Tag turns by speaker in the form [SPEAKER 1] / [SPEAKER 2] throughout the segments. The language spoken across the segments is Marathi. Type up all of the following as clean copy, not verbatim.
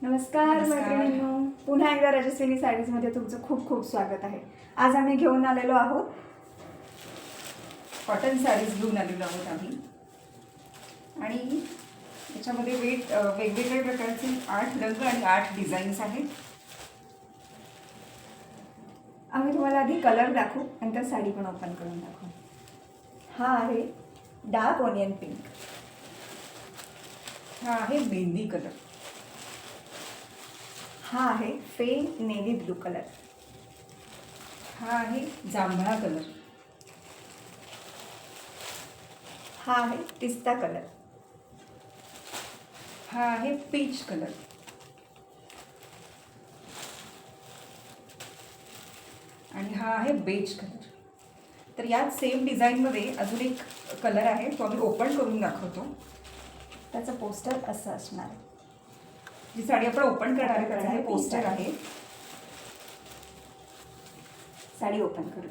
[SPEAKER 1] नमस्कार मैत्रिणींनो, पुन्हा एकदा राजश्री साडीजमध्ये तुमचं खूप खूप स्वागत आहे. आज आम्ही घेऊन आलेलो आहोत
[SPEAKER 2] कॉटन साडीज घेऊन आलेलो आहोत आम्ही. आणि याच्यामध्ये वेगवेगळ्या प्रकारचे 8 रंग आणि 8 डिझाईन्स आहेत.
[SPEAKER 1] आम्ही तुम्हाला आधी कलर दाखवू, नंतर साडी पण ओपन करून दाखवू. हा आहे डार्क ऑनियन पिंक,
[SPEAKER 2] हा आहे मेहंदी कलर,
[SPEAKER 1] हा आहे फेंट नेव्ही ब्लू कलर,
[SPEAKER 2] हा आहे जांभळा कलर,
[SPEAKER 1] हा आहे पिस्ता कलर,
[SPEAKER 2] हा आहे पीच कलर, आणि हा आहे बेज कलर. तर यात सेम डिझाईनमध्ये अजून एक कलर आहे, तो आम्ही ओपन करून दाखवतो.
[SPEAKER 1] त्याचं पोस्टर असं असणार आहे.
[SPEAKER 2] जी साडी आपण ओपन करणार आहे त्याचं हे पोस्टर आहे.
[SPEAKER 1] साडी ओपन करू.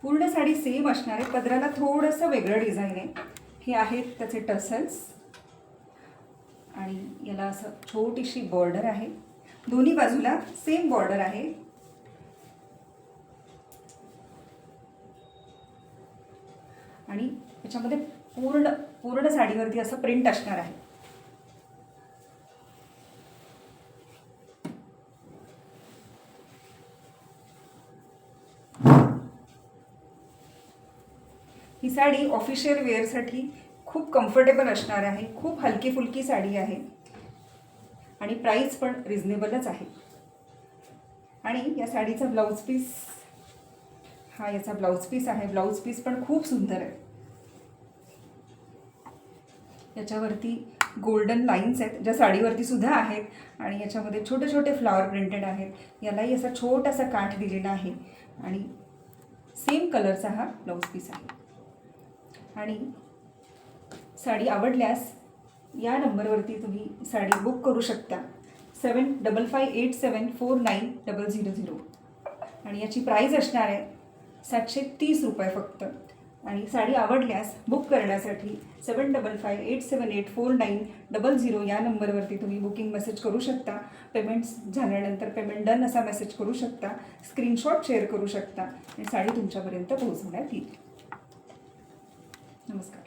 [SPEAKER 2] पूर्ण साडी सेम असणार आहे, पदराला थोडंसं वेगळं डिझाईन आहे. हे आहेत त्याचे टसल्स, आणि याला असं छोटीशी बॉर्डर आहे. दोन्ही बाजूला सेम बॉर्डर आहे. आणि याच्यामध्ये पूर्ण साडीवरती असं प्रिंट असणार आहे. ही साडी ऑफिशियल वेअरसाठी खूप कम्फर्टेबल असणार आहे. खूप हलकी फुलकी साडी आहे आणि प्राईस पण रिझनेबलच आहे. आणि या साडीचा ब्लाऊज पीस, हा याचा ब्लाऊज पीस आहे. ब्लाऊज पीस पण खूप सुंदर आहे. याच्यावरती गोल्डन लाईन्स आहेत, ज्या साडीवरती सुद्धा आहेत, आणि याच्यामध्ये छोटे छोटे फ्लावर प्रिंटेड आहेत. यालाही असा छोटासा काठ दिलेला आहे, आणि सेम कलरचा हा ब्लाऊज पीस आहे. आणि साडी आवडल्यास या नंबरवरती तुम्ही साडी बुक करू शकता, 7558749000. आणि याची प्राईज असणार आहे 730 रुपये फक्त. आणि साडी आवडल्यास बुक करण्यासाठी 7558784900 या नंबरवरती तुम्ही बुकिंग मेसेज करू शकता. पेमेंट झाल्यानंतर पेमेंट डन असा मेसेज करू शकता, स्क्रीनशॉट शेअर करू शकता, आणि साडी तुमच्यापर्यंत पोहोचवण्यात येईल. नमस्कार.